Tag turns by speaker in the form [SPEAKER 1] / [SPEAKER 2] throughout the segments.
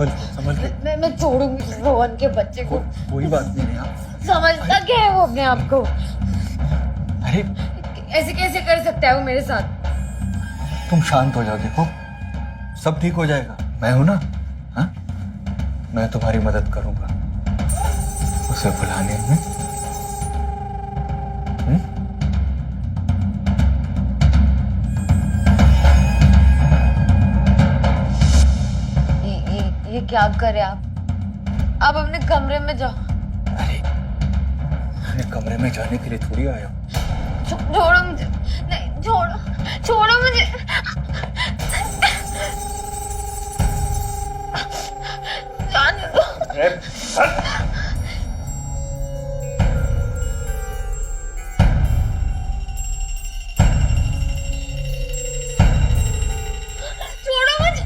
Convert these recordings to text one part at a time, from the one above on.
[SPEAKER 1] संभल के।
[SPEAKER 2] मैं छोड़ूंगी रोहन के बच्चे को।
[SPEAKER 1] कोई बात नहीं नेहा।
[SPEAKER 2] समझता क्या है वो अपने आप को?
[SPEAKER 1] अरे
[SPEAKER 2] ऐसे कैसे कर सकता है वो मेरे साथ?
[SPEAKER 1] तुम शांत हो जाओ, देखो सब ठीक हो जाएगा। मैं हूं ना, हाँ? मैं तुम्हारी मदद करूंगा उसे बुलाने में।
[SPEAKER 2] ये क्या कर रहे हैं आप अपने कमरे में जाओ।
[SPEAKER 1] अरे मैं कमरे में जाने के लिए थोड़ी आया हूँ।
[SPEAKER 2] छोड़ो मुझे, नहीं छोड़ो मुझे। जाने दो। छोड़ो मुझे।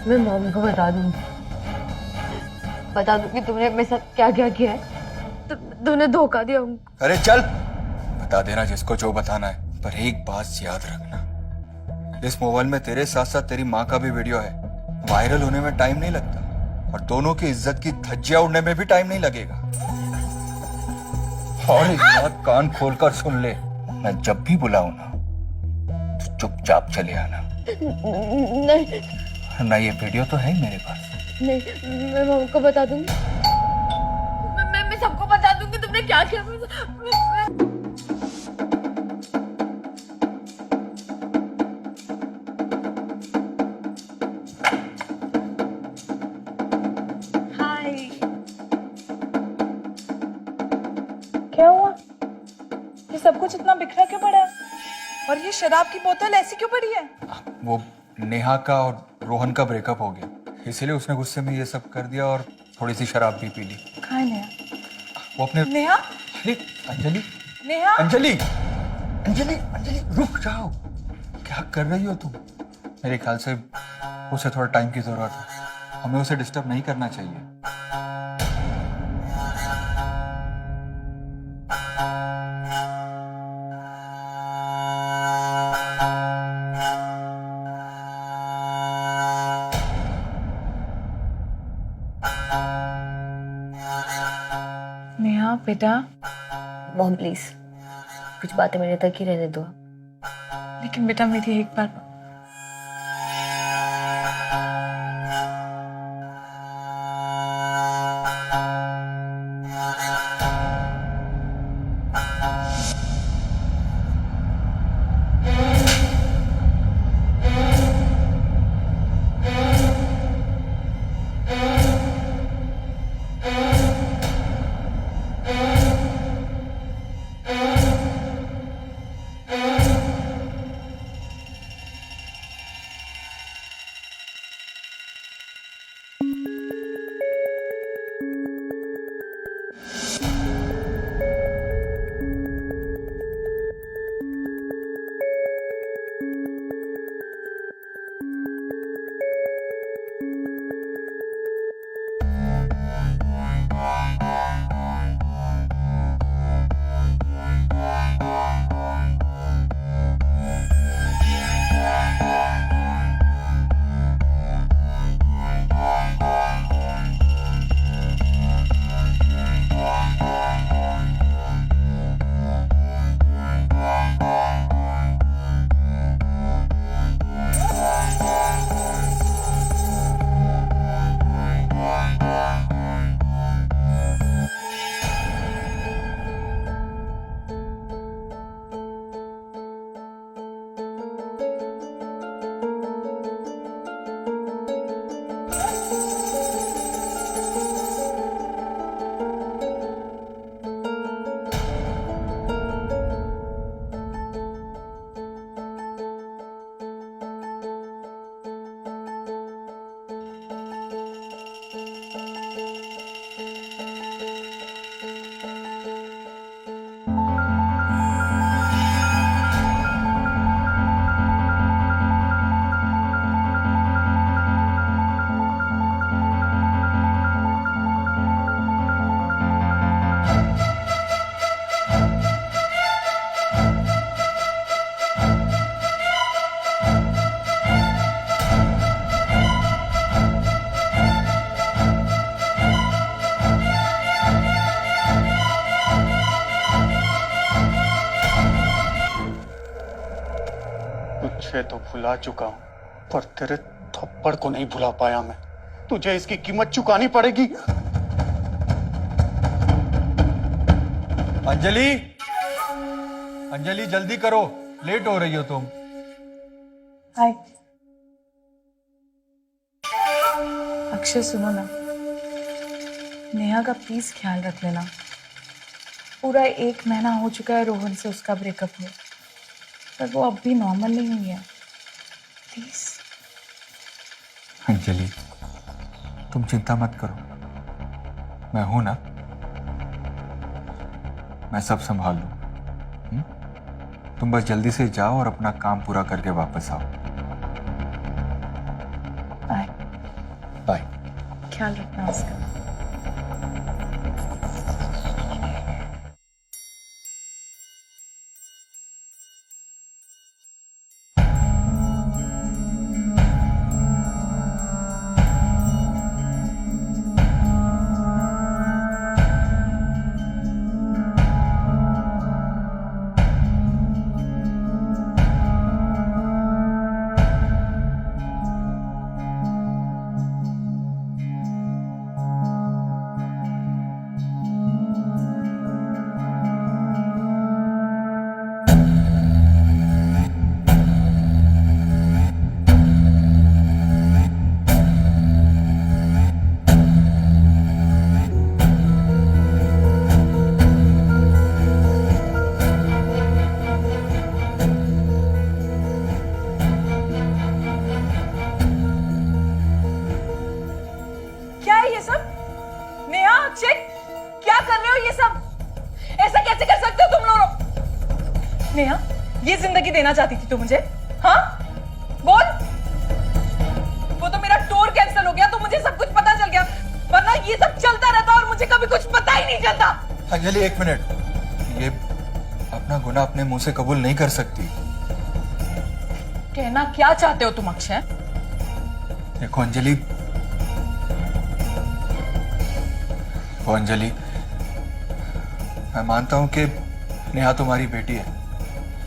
[SPEAKER 2] मैं मॉम को बता दूंगी तुमने मेरे साथ क्या क्या किया है। तूने धोखा दिया हमको।
[SPEAKER 1] अरे चल, बता देना जिसको जो बताना है, पर एक बात याद रखना, इस मोबाइल में तेरे साथ साथ तेरी माँ का भी वीडियो है। वायरल होने में टाइम नहीं लगता और दोनों की इज्जत की धज्जियां उड़ने में भी टाइम नहीं लगेगा। और एक बात कान खोलकर सुन ले, मैं जब भी बुलाऊं ना तो चुपचाप चले आना।
[SPEAKER 2] नहीं
[SPEAKER 1] ना ये वीडियो तो है ही मेरे पास।
[SPEAKER 2] नहीं, मैं मॉम को बता दूंगी। मैं सबको बता दूंगी तुमने क्या किया। हाय।
[SPEAKER 3] क्या हुआ? ये सब कुछ इतना बिखरा क्यों पड़ा है? और ये शराब की बोतल ऐसी क्यों पड़ी है?
[SPEAKER 1] वो नेहा का और रोहन का ब्रेकअप हो गया, इसलिए उसने गुस्से में ये सब कर दिया और थोड़ी सी शराब भी पी ली।
[SPEAKER 3] कहाँ है नेहा?
[SPEAKER 1] वो अपने
[SPEAKER 3] नेहा?
[SPEAKER 1] अरे अंजलि,
[SPEAKER 3] नेहा?
[SPEAKER 1] अंजलि, अंजलि, अंजलि रुक जाओ। क्या कर रही हो तुम? मेरे ख्याल से उसे थोड़ा टाइम की जरूरत है, हमें उसे डिस्टर्ब नहीं करना चाहिए।
[SPEAKER 3] नेहा बेटा,
[SPEAKER 2] मॉम प्लीज कुछ बातें मेरे तक ही रहने दो।
[SPEAKER 3] लेकिन बेटा मेरी एक बार
[SPEAKER 4] भुला चुका हूं, पर तेरे थप्पड़ को नहीं भुला पाया मैं। तुझे इसकी कीमत चुकानी पड़ेगी।
[SPEAKER 1] अंजलि, अंजलि जल्दी करो, लेट हो रही हो तुम।
[SPEAKER 3] हाय अक्षय, सुनो ना, नेहा का प्लीज ख्याल रख लेना। पूरा 1 महीना हो चुका है रोहन से उसका ब्रेकअप हुआ, पर वो अब भी नॉर्मल नहीं हुई है। प्लीज।
[SPEAKER 1] अंजलि, तुम चिंता मत करो, मैं हूं ना, मैं सब संभाल लूं। तुम बस जल्दी से जाओ और अपना काम पूरा करके वापस आओ।
[SPEAKER 3] बाय।
[SPEAKER 1] बाय।
[SPEAKER 3] ख्याल रखना उसका। क्या है ये सब? नेहा, अक्षय, क्या कर रहे हो ये सब? ऐसा कैसे कर सकते हो तुम लोग? नेहा, ये जिंदगी देना चाहती थी तू मुझे? हाँ, बोल। वो तो मेरा टूर कैंसिल हो गया तो मुझे सब कुछ पता चल गया, वरना ये सब चलता रहता और मुझे कभी कुछ पता ही नहीं चलता।
[SPEAKER 1] अंजलि 1 मिनट, ये अपना गुनाह अपने मुंह से कबूल नहीं कर सकती।
[SPEAKER 3] कहना क्या चाहते हो तुम अक्षय?
[SPEAKER 1] देखो अंजलि, अंजलि, मैं मानता हूं कि नेहा तुम्हारी बेटी है,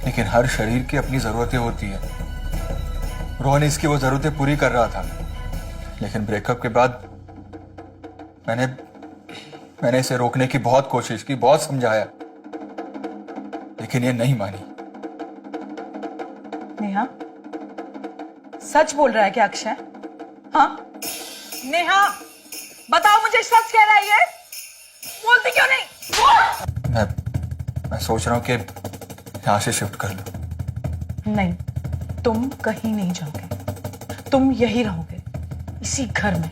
[SPEAKER 1] लेकिन हर शरीर की अपनी जरूरतें होती है। रोहन इसकी वो जरूरतें पूरी कर रहा था, लेकिन ब्रेकअप के बाद मैंने इसे रोकने की बहुत कोशिश की, बहुत समझाया, लेकिन ये नहीं मानी।
[SPEAKER 3] नेहा, सच बोल रहा है क्या अक्षय? हाँ, नेहा, बताओ मुझे, सच कह रहा है ये? बोलती क्यों नहीं?
[SPEAKER 1] मैं सोच रहा हूं कि यहां से शिफ्ट कर लूं।
[SPEAKER 3] नहीं, तुम कहीं नहीं जाओगे, तुम यही रहोगे, इसी घर में।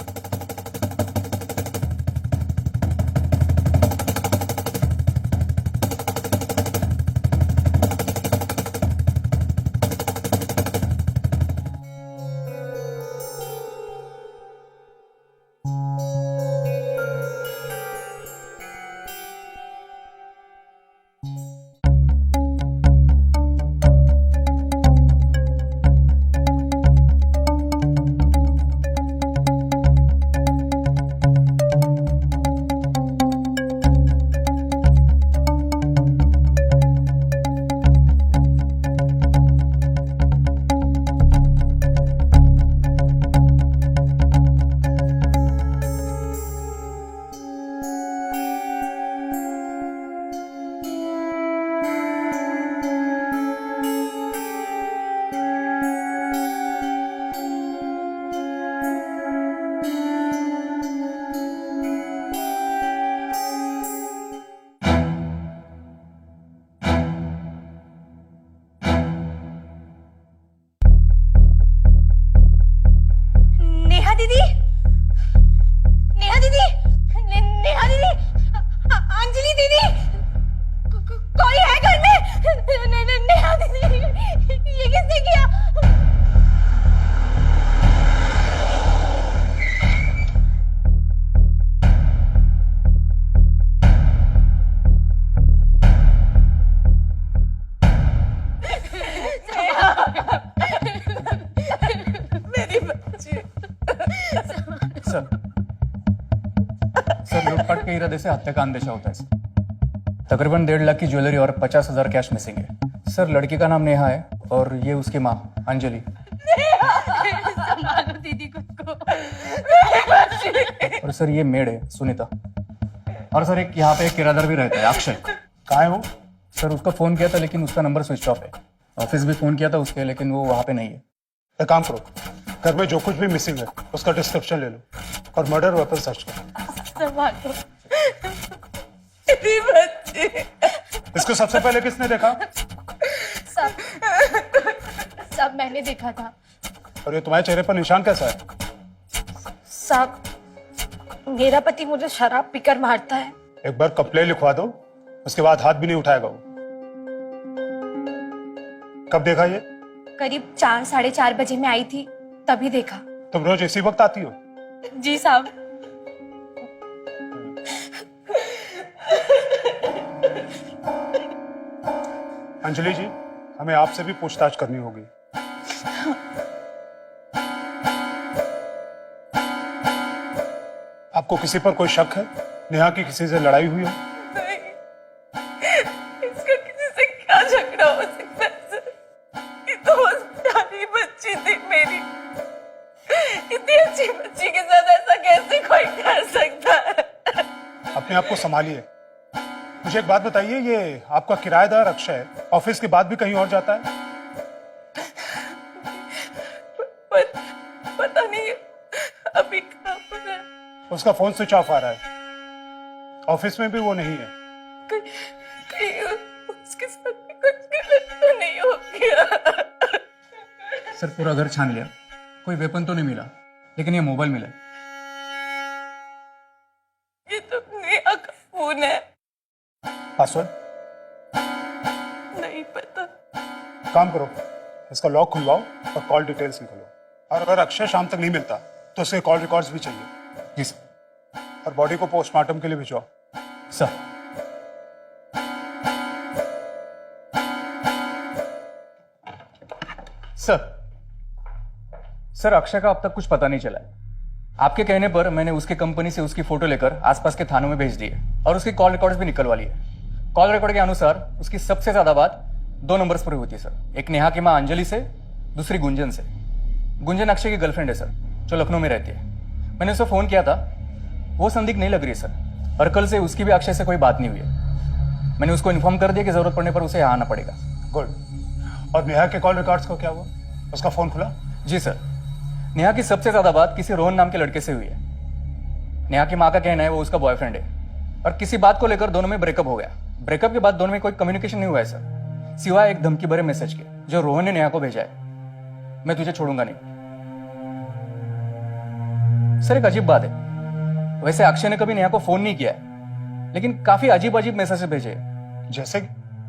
[SPEAKER 4] सर लूटपाट के इरादे से हत्या का अंदेशा होता है सर। तकरीबन 1.5 लाख की ज्वेलरी और 50,000 कैश मिसिंग है सर। लड़की का नाम नेहा है और ये उसकी माँ अंजलि।
[SPEAKER 2] संभालो दीदी खुद को।
[SPEAKER 5] और सर ये मेड है सुनीता, और सर एक यहाँ पे एक किराएदार भी रहता है अक्षय।
[SPEAKER 4] कहाँ है वो?
[SPEAKER 5] सर उसका फोन किया था लेकिन उसका नंबर स्विच ऑफ है। ऑफिस भी फोन किया था उसके लेकिन वो वहाँ पे नहीं है।
[SPEAKER 4] एक काम करो, घर में जो कुछ भी मिसिंग है उसका डिस्क्रिप्शन ले लो और मर्डर वेपन सर्च करो।
[SPEAKER 2] संभालो
[SPEAKER 3] मेरी बच्ची।
[SPEAKER 4] इसको सबसे पहले किसने देखा?
[SPEAKER 2] सब सब मैंने देखा था।
[SPEAKER 4] और ये तुम्हारे चेहरे पर निशान कैसा है?
[SPEAKER 2] सब मेरा पति मुझे शराब पीकर मारता है।
[SPEAKER 4] एक बार कंप्लेन लिखवा दो, उसके बाद हाथ भी नहीं उठाएगा वो। कब देखा ये?
[SPEAKER 2] करीब 4-4:30 बजे मैं आई थी, तभी देखा।
[SPEAKER 4] तुम रोज इसी वक्त आती हो?
[SPEAKER 2] जी साहब।
[SPEAKER 4] अंजलि जी, हमें आपसे भी पूछताछ करनी होगी। आपको किसी पर कोई शक है? नेहा की किसी से लड़ाई हुई हो?
[SPEAKER 3] नहीं, इसका किसी से क्या झगड़ा हो सकता है सर? ये तो बस प्यारी बच्ची थी मेरी। इतनी अच्छी बच्ची के साथ ऐसा कैसे कोई कर सकता है?
[SPEAKER 4] अपने आप को संभालिए। मुझे एक बात बताइए, ये आपका किराएदार अक्षय ऑफिस के बाद भी कहीं और जाता है?
[SPEAKER 3] पता नहीं अभी कहाँ पर है।
[SPEAKER 4] उसका फोन स्विच ऑफ आ रहा है, ऑफिस में भी वो नहीं है।
[SPEAKER 3] कहीं उसके साथ भी कुछ गलत तो नहीं हो गया?
[SPEAKER 5] सर पूरा घर छान लिया, कोई वेपन तो नहीं मिला लेकिन ये मोबाइल मिला।
[SPEAKER 3] ये तो नेहा का फोन है।
[SPEAKER 4] पासवर्ड?
[SPEAKER 3] नहीं पता।
[SPEAKER 4] काम करो, इसका लॉक खुलवाओ और कॉल डिटेल्स निकालो। और अगर अक्षय शाम तक नहीं मिलता तो उसके कॉल रिकॉर्ड्स भी चाहिए।
[SPEAKER 5] जी सर।
[SPEAKER 4] और बॉडी को पोस्टमार्टम के लिए भिजवाओ।
[SPEAKER 5] सर सर अक्षय का अब तक कुछ पता नहीं चला है। आपके कहने पर मैंने उसके कंपनी से उसकी फोटो लेकर आसपास के थानों में भेज दी है और उसकी कॉल रिकॉर्ड्स भी निकलवा लिए। कॉल रिकॉर्ड के अनुसार उसकी सबसे ज्यादा बात 2 नंबर्स पर होती है सर। एक नेहा की मां अंजलि से, दूसरी गुंजन से। गुंजन अक्षय की गर्लफ्रेंड है सर, जो लखनऊ में रहती है। मैंने उसे फोन किया था, वो संदिग्ध नहीं लग रही है सर। और कल से उसकी भी अक्षय से कोई बात नहीं हुई है। मैंने उसको इन्फॉर्म कर दिया कि जरूरत पड़ने पर उसे यहाँ आना पड़ेगा।
[SPEAKER 4] गुड। और नेहा के कॉल रिकॉर्ड्स को क्या हुआ? उसका फोन खुला?
[SPEAKER 5] जी सर। नेहा की सबसे ज्यादा बात किसी रोहन नाम के लड़के से हुई है। नेहा की मां का कहना है वो उसका बॉयफ्रेंड है और किसी बात को लेकर दोनों में ब्रेकअप हो गया। ब्रेकअप के बाद दोनों में कोई कम्युनिकेशन नहीं हुआ है सर, सिवाय एक धमकी भरे मैसेज के जो रोहन ने नेहा को भेजा है, मैं तुझे छोड़ूंगा नहीं। सर एक अजीब बात है, वैसे अक्षय ने कभी नेहा को फोन नहीं किया है लेकिन काफी अजीब अजीब मैसेज भेजे हैं।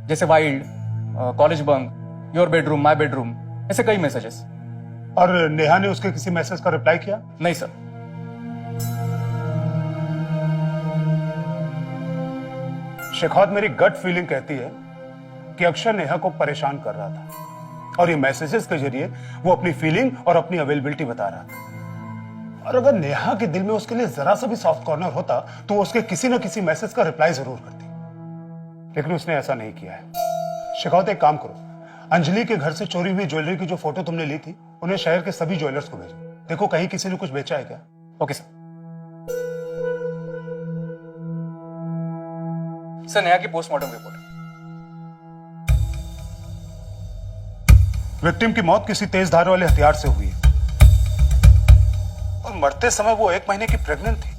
[SPEAKER 5] जैसे wild, college bunk, your bedroom, my bedroom, ऐसे कई मैसेजेस।
[SPEAKER 4] और नेहा ने उसके किसी मैसेज का रिप्लाई किया?
[SPEAKER 5] नहीं सर।
[SPEAKER 4] शेखौत, मेरी गट फीलिंग कहती है कि अक्षय नेहा को परेशान कर रहा था और ये मैसेजेस के जरिए वो अपनी फीलिंग और अपनी अवेलेबिलिटी बता रहा था। और अगर नेहा के दिल में उसके लिए जरा सा भी सॉफ्ट कॉर्नर होता तो वो उसके किसी न किसी मैसेज का रिप्लाई जरूर करती, लेकिन उसने ऐसा नहीं किया है। शेखौत, एक काम करो, अंजलि के घर से चोरी हुई ज्वेलरी की जो फोटो तुमने ली थी उन्हें शहर के सभी ज्वेलर्स को भेजो। देखो कहीं किसी ने कुछ बेचा है क्या।
[SPEAKER 5] Okay sir. सर नेहा की पोस्टमार्टम रिपोर्ट।
[SPEAKER 4] विक्टिम की मौत किसी तेज धार वाले हथियार से हुई है और मरते समय वो 1 महीने की प्रेग्नेंट थी।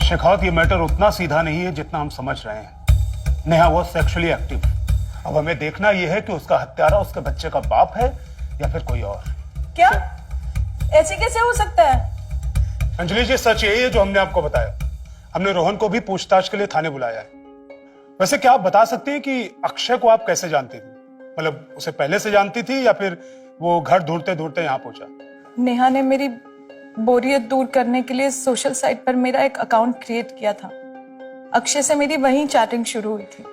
[SPEAKER 4] शेखौत, ये मैटर उतना सीधा नहीं है जितना हम समझ रहे हैं। Neha was sexually active. अब हमें देखना यह है कि उसका हत्यारा उसके बच्चे का बाप है या फिर कोई और।
[SPEAKER 3] क्या? ऐसे कैसे हो सकता है?
[SPEAKER 4] अंजलि जी, सच यही है जो हमने आपको बताया। हमने रोहन को भी पूछताछ के लिए थाने बुलाया है। वैसे क्या आप बता सकती हैं कि अक्षय को आप कैसे जानती थी? मतलब उसे पहले से जानती थी या फिर वो घर ढूंढते ढूंढते यहाँ पहुंचा?
[SPEAKER 3] नेहा ने मेरी बोरियत दूर करने के लिए सोशल साइट पर मेरा एक अकाउंट क्रिएट किया था। अक्षय से मेरी वहीं चैटिंग शुरू हुई थी,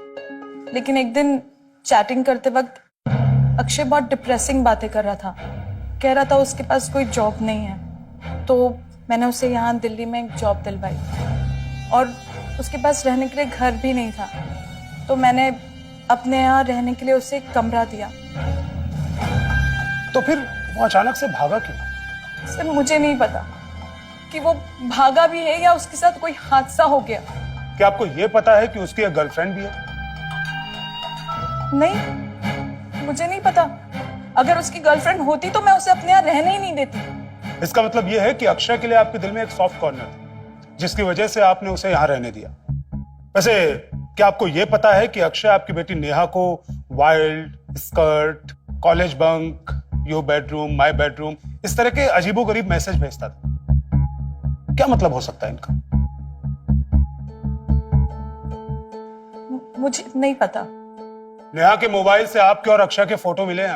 [SPEAKER 3] लेकिन एक दिन चैटिंग करते वक्त अक्षय बहुत डिप्रेसिंग बातें कर रहा था। कह रहा था उसके पास कोई जॉब नहीं है, तो मैंने उसे यहाँ दिल्ली में एक जॉब दिलवाई और उसके पास रहने के लिए घर भी नहीं था, तो मैंने अपने यहाँ रहने के लिए उसे एक कमरा दिया।
[SPEAKER 4] तो फिर वो अचानक से भागा क्यों?
[SPEAKER 3] सर मुझे नहीं पता कि वो भागा भी है या उसके साथ कोई हादसा हो गया।
[SPEAKER 4] क्या आपको ये पता है कि उसकी एक गर्लफ्रेंड भी है?
[SPEAKER 3] नहीं, मुझे नहीं पता। अगर उसकी गर्लफ्रेंड होती तो मैं उसे अपने यहाँ रहने ही नहीं देती।
[SPEAKER 4] इसका मतलब यह है कि अक्षय के लिए आपके दिल में एक सॉफ्ट कॉर्नर था, जिसकी वजह से आपने उसे यहाँ रहने दिया। वैसे क्या आपको यह पता है कि अक्षय आपकी बेटी नेहा को wild, skirt, college bunk, your bedroom, my bedroom, इस तरह के अजीबोगरीब मैसेज भेजता था? क्या मतलब हो सकता है इनका?
[SPEAKER 3] मुझे नहीं पता।
[SPEAKER 4] नेहा के मोबाइल से आपके और अक्षय के फोटो मिले हैं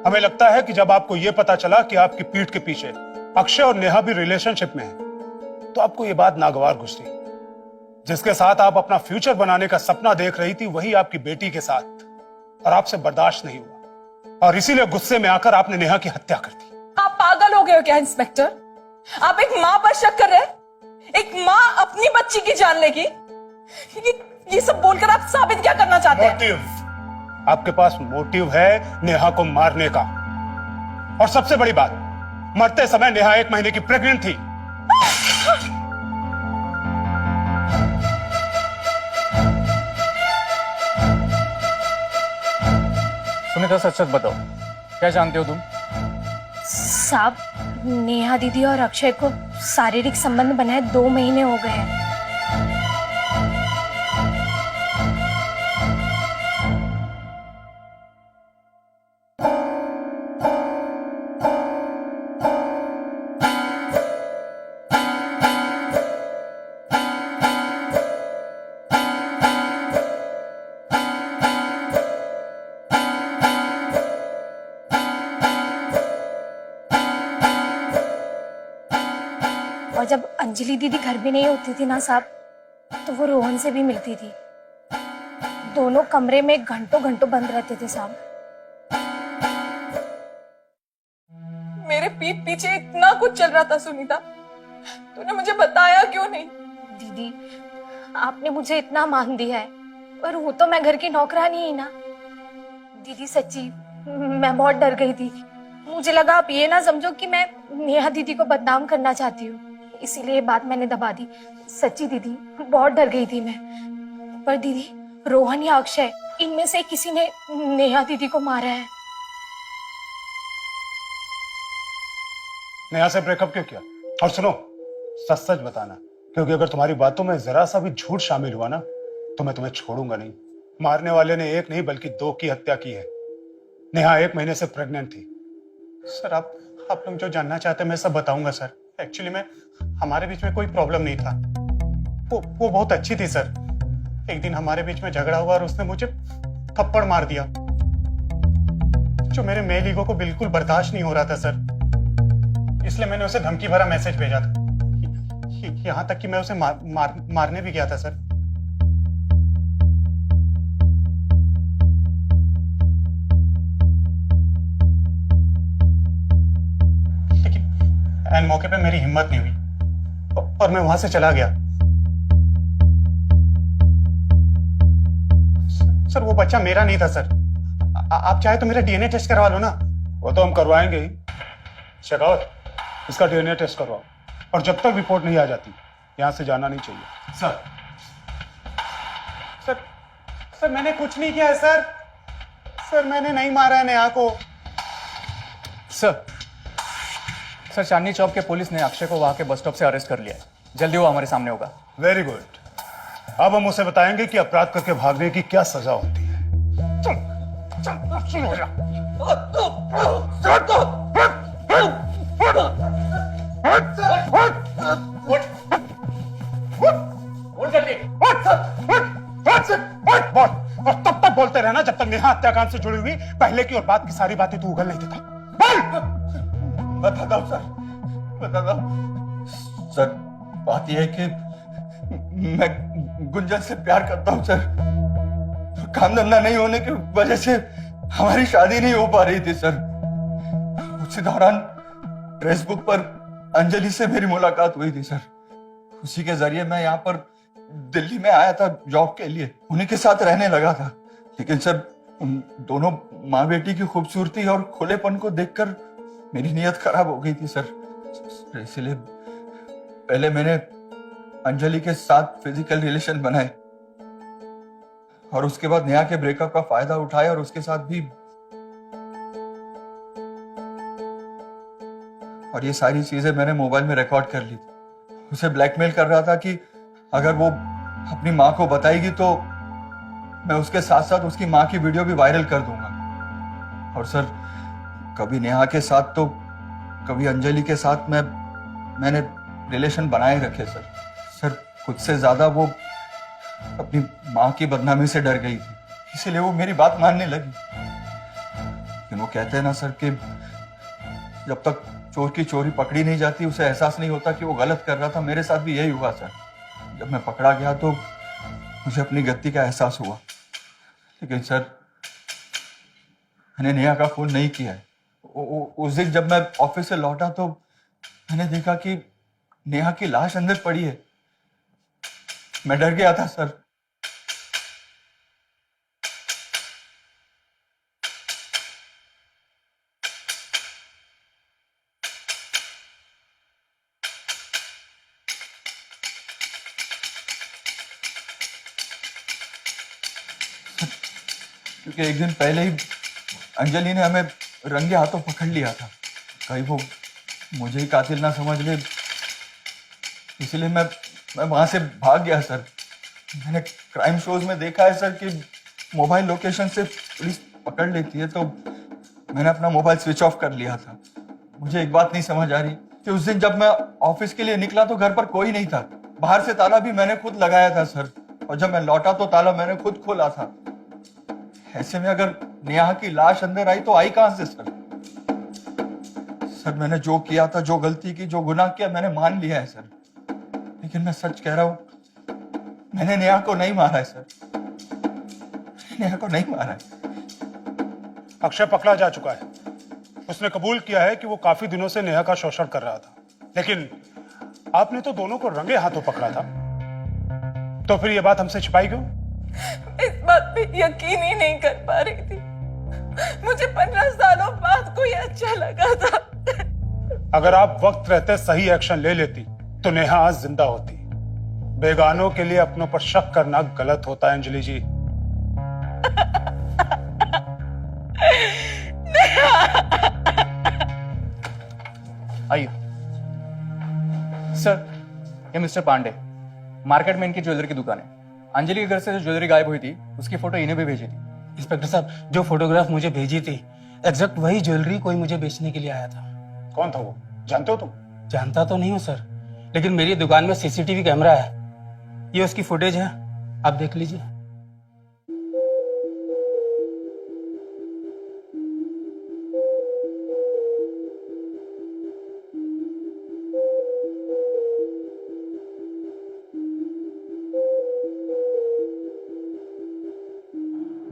[SPEAKER 4] हमें लगता है कि जब आपको यह पता चला कि आपकी पीठ के पीछे अक्षय और नेहा भी रिलेशनशिप में है, तो आपको यह बात नागवार गुजरी। जिसके साथ आप अपना फ्यूचर बनाने का सपना देख रही थी, वही आपकी बेटी के साथ, और आपसे बर्दाश्त नहीं हुआ और इसीलिए गुस्से में आकर आपने नेहा की हत्या कर दी।
[SPEAKER 3] आप पागल हो गए हो क्या इंस्पेक्टर? आप एक माँ पर शक कर रहे हैं? एक माँ अपनी बच्ची की जान लेगी? ये सब बोलकर आप साबित क्या करना चाहते हैं?
[SPEAKER 4] मोटिव। आपके पास मोटिव है नेहा को मारने का। और सबसे बड़ी बात, मरते समय नेहा 1 महीने की प्रेग्नेंट थी।
[SPEAKER 5] सुनीता, सच सच बताओ, क्या जानते हो तुम?
[SPEAKER 2] साहब, नेहा दीदी और अक्षय को शारीरिक संबंध बनाए 2 महीने हो गए हैं। और जब अंजलि दीदी घर भी नहीं होती थी ना साहब, तो वो रोहन से भी मिलती थी। दोनों कमरे में घंटों घंटों बंद रहते थे साहब।
[SPEAKER 3] मेरे पीठ पीछे इतना कुछ चल रहा था सुनीता, तूने मुझे बताया क्यों नहीं?
[SPEAKER 2] दीदी, आपने मुझे इतना मान दिया है, पर हूँ तो मैं घर की नौकरानी ही ना। दीदी सच्ची, मैं बहुत डर गई थी। मुझे लगा आप ये ना समझो कि मैं नेहा दीदी को बदनाम करना चाहती हूँ, इसीलिए ये बात मैंने दबा दी। सच्ची दीदी, बहुत डर गई थी मैं। पर दीदी, रोहन या अक्षय, इनमें से किसी ने नेहा दीदी को मारा है।
[SPEAKER 4] नेहा से ब्रेकअप क्यों किया? और सुनो, सच सच बताना, क्योंकि अगर तुम्हारी बातों में जरा सा भी झूठ शामिल हुआ ना, तो मैं तुम्हें छोड़ूंगा नहीं। मारने वाले ने 1 नहीं बल्कि 2 की हत्या की है। नेहा 1 महीने से प्रेग्नेंट थी।
[SPEAKER 6] सर, आप लोग जो जानना चाहते हैं मैं सब बताऊंगा सर। एक्चुअली में हमारे बीच में कोई प्रॉब्लम नहीं था। वो बहुत अच्छी थी सर। एक दिन हमारे बीच में झगड़ा हुआ और उसने मुझे थप्पड़ मार दिया, जो मेरे मेल ईगो को बिल्कुल बर्दाश्त नहीं हो रहा था सर। इसलिए मैंने उसे धमकी भरा मैसेज भेजा था। यहां तक कि मैं उसे मारने भी गया था सर। एंड मौके पे मेरी हिम्मत नहीं हुई और मैं वहां से चला गया। सर, वो बच्चा मेरा नहीं था सर। आप चाहे तो मेरा डीएनए टेस्ट करवा लो ना।
[SPEAKER 4] वो तो हम करवाएंगे ही। शेखावत, इसका डीएनए टेस्ट करवाओ, और जब तक रिपोर्ट नहीं आ जाती यहां से जाना नहीं चाहिए।
[SPEAKER 6] सर मैंने कुछ नहीं किया है सर। सर, मैंने नहीं मारा है नेहा को।
[SPEAKER 5] सर, चांदनी चौक के पुलिस ने अक्षय को वहां के बस स्टॉप से अरेस्ट कर लिया है। जल्दी वो हमारे सामने होगा।
[SPEAKER 4] Very good. अब हम उसे बताएंगे कि अपराध करके भागने की क्या सजा होती है। और तब तक बोलते रहना जब तक नेहा हत्याकांड से जुड़ी हुई पहले की और बाद की सारी बातें तू उगल नहीं देता। बोल।
[SPEAKER 1] बताता हूँ सर, बताता हूँ सर। बात यह है कि मैं गुंजन से प्यार करता हूँ सर। काम धंधा नहीं होने की वजह से हमारी शादी नहीं हो पा रही थी सर। उसी दौरान फेसबुक पर अंजलि से मेरी मुलाकात हुई थी सर। उसी के जरिए मैं यहाँ पर दिल्ली में आया था जॉब के लिए, उन्हीं के साथ रहने लगा था। लेकिन सर, उन दोनों माँ बेटी की खूबसूरती और खुलेपन को देखकर मेरी नीयत खराब हो गई थी सर। इसलिए पहले मैंने अंजलि के साथ फिजिकल रिलेशन बनाए और उसके बाद नेहा के ब्रेकअप का फायदा उठाया और उसके साथ भी, और ये सारी चीजें मैंने मोबाइल में रिकॉर्ड कर ली थी। उसे ब्लैकमेल कर रहा था कि अगर वो अपनी माँ को बताएगी तो मैं उसके साथ साथ उसकी माँ की वीडियो भी वायरल कर दूंगा। और सर कभी नेहा के साथ तो कभी अंजलि के साथ मैंने रिलेशन बनाए रखे सर। सर खुद से ज्यादा वो अपनी माँ की बदनामी से डर गई थी, इसीलिए वो मेरी बात मानने लगी। लेकिन वो कहते हैं ना सर कि जब तक चोर की चोरी पकड़ी नहीं जाती उसे एहसास नहीं होता कि वो गलत कर रहा था। मेरे साथ भी यही हुआ सर। जब मैं पकड़ा गया तो मुझे अपनी गलती का एहसास हुआ, लेकिन सर मैंने नेहा का फोन नहीं किया है। उस दिन जब मैं ऑफिस से लौटा तो मैंने देखा कि नेहा की लाश अंदर पड़ी है। मैं डर गया था सर। क्योंकि एक दिन पहले ही अंजलि ने हमें रंगे हाथों पकड़ लिया था। कहीं वो मुझे ही कातिल ना समझ ले, इसलिए मैं वहां से भाग गया सर। मैंने क्राइम शोज में देखा है सर कि मोबाइल लोकेशन से पुलिस पकड़ लेती है, तो मैंने अपना मोबाइल स्विच ऑफ कर लिया था। मुझे एक बात नहीं समझ आ रही कि उस दिन जब मैं ऑफिस के लिए निकला तो घर पर कोई नहीं था। बाहर से ताला भी मैंने खुद लगाया था सर, और जब मैं लौटा तो ताला मैंने खुद खोला था। ऐसे में अगर नेहा की लाश अंदर आई तो आई कहां से सर? सर मैंने जो किया था, जो गलती की, जो गुनाह किया, मैंने मान लिया है सर। लेकिन मैं सच कह रहा हूं, मैंने नेहा को नहीं मारा है सर। नेहा को नहीं मारा है।
[SPEAKER 4] अक्षय पकड़ा जा चुका है। उसने कबूल किया है कि वो काफी दिनों से नेहा का शोषण कर रहा था, लेकिन आपने तो दोनों को रंगे हाथों पकड़ा था, तो फिर ये बात हमसे छिपाई क्यों?
[SPEAKER 3] इस बात पे यकीन ही नहीं कर पा रही थी। मुझे 15 सालों बाद कोई अच्छा लगा था।
[SPEAKER 4] अगर आप वक्त रहते सही एक्शन ले लेती तो नेहा आज जिंदा होती। बेगानों के लिए अपनों पर शक करना गलत होता है अंजलि जी।
[SPEAKER 5] आइए सर, ये मिस्टर पांडे, मार्केट में इनकी ज्वेलरी की दुकान है। अंजलि के घर से जो ज्वेलरी गायब हुई थी उसकी फोटो इन्हें भी भेजी थी।
[SPEAKER 7] इंस्पेक्टर साहब, जो फोटोग्राफ मुझे भेजी थी एग्जैक्ट वही ज्वेलरी कोई मुझे बेचने के लिए आया था।
[SPEAKER 4] कौन था वो, जानते हो तुम?
[SPEAKER 7] जानता तो नहीं हूँ सर, लेकिन मेरी दुकान में सीसीटीवी कैमरा है, ये उसकी फुटेज है, आप देख लीजिए।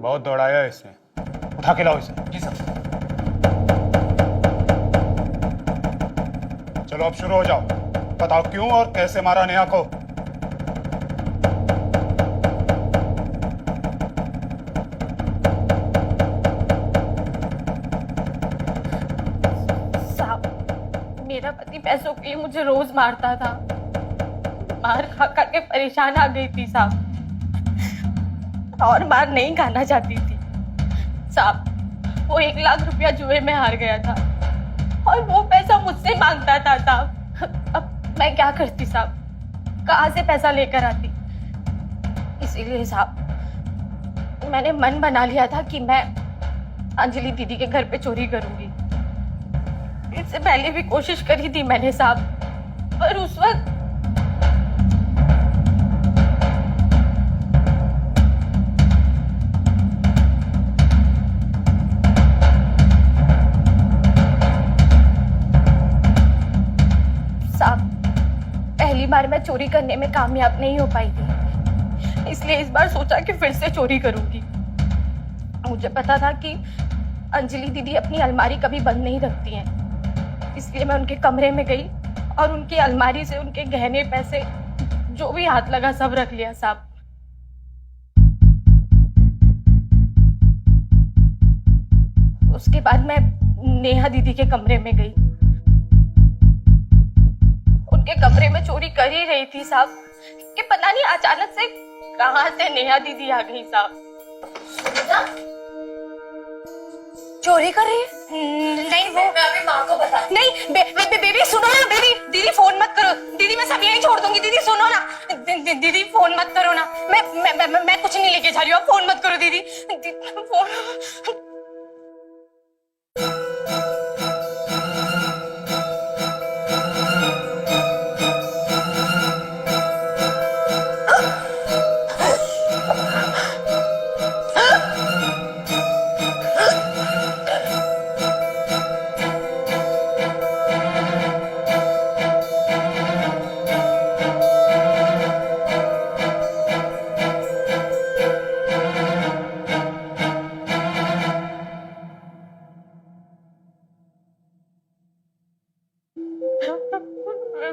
[SPEAKER 4] बहुत दौड़ाया है इसने, उठा के लाओ इसे।
[SPEAKER 5] जी सर।
[SPEAKER 4] चलो अब शुरू हो जाओ, बताओ क्यों और कैसे मारा नेहा को।
[SPEAKER 2] साहब, मेरा पति पैसों के लिए मुझे रोज मारता था। मार खा खा के परेशान आ गई थी साहब, और मार नहीं खाना चाहती थी साहब। वो 1 लाख रुपया जुए में हार गया था और वो पैसा मुझसे मांगता था साहब। अब मैं क्या करती साहब, कहाँ से पैसा लेकर आती? इसीलिए साहब मैंने मन बना लिया था कि मैं अंजलि दीदी के घर पे चोरी करूंगी। इससे पहले भी कोशिश करी थी मैंने साहब, पर उस वक्त पहली बार मैं चोरी करने में कामयाब नहीं हो पाई थी, इसलिए इस बार सोचा कि फिर से चोरी करूंगी। मुझे पता था कि अंजलि दीदी अपनी अलमारी कभी बंद नहीं रखती हैं, इसलिए मैं उनके कमरे में गई और उनकी अलमारी से उनके गहने, पैसे, जो भी हाथ लगा सब रख लिया साहब। उसके बाद मैं नेहा दीदी के कमरे में गई। उनके कमरे में चोरी कर ही रही थी साहब कि पता नहीं अचानक से कहां से नेहा दीदी आ गई साहब। चोरी कर रही है? नहीं वो मैं अभी माँ को बता। नहीं बेबी सुनो ना, बेबी दीदी फोन मत करो दीदी, मैं सब यहीं छोड़ दूंगी। दीदी सुनो ना, दीदी फोन मत करो ना, मैं कुछ नहीं लेके जा रही हूँ, फोन मत करो दीदी। फोन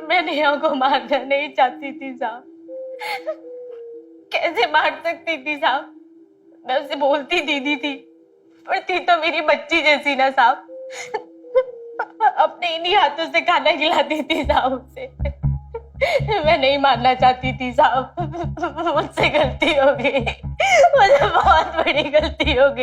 [SPEAKER 2] मैं नेहा को मारना नहीं चाहती थी साहब, कैसे मार सकती थी साहब, मैं उसे बोलती दीदी थी पर थी तो मेरी बच्ची जैसी ना साहब, अपने इन्हीं हाथों से खाना खिलाती थी साहब उसे। मैं नहीं मारना चाहती थी साहब, मुझसे गलती हो गई, मुझे बहुत बड़ी गलती हो गई।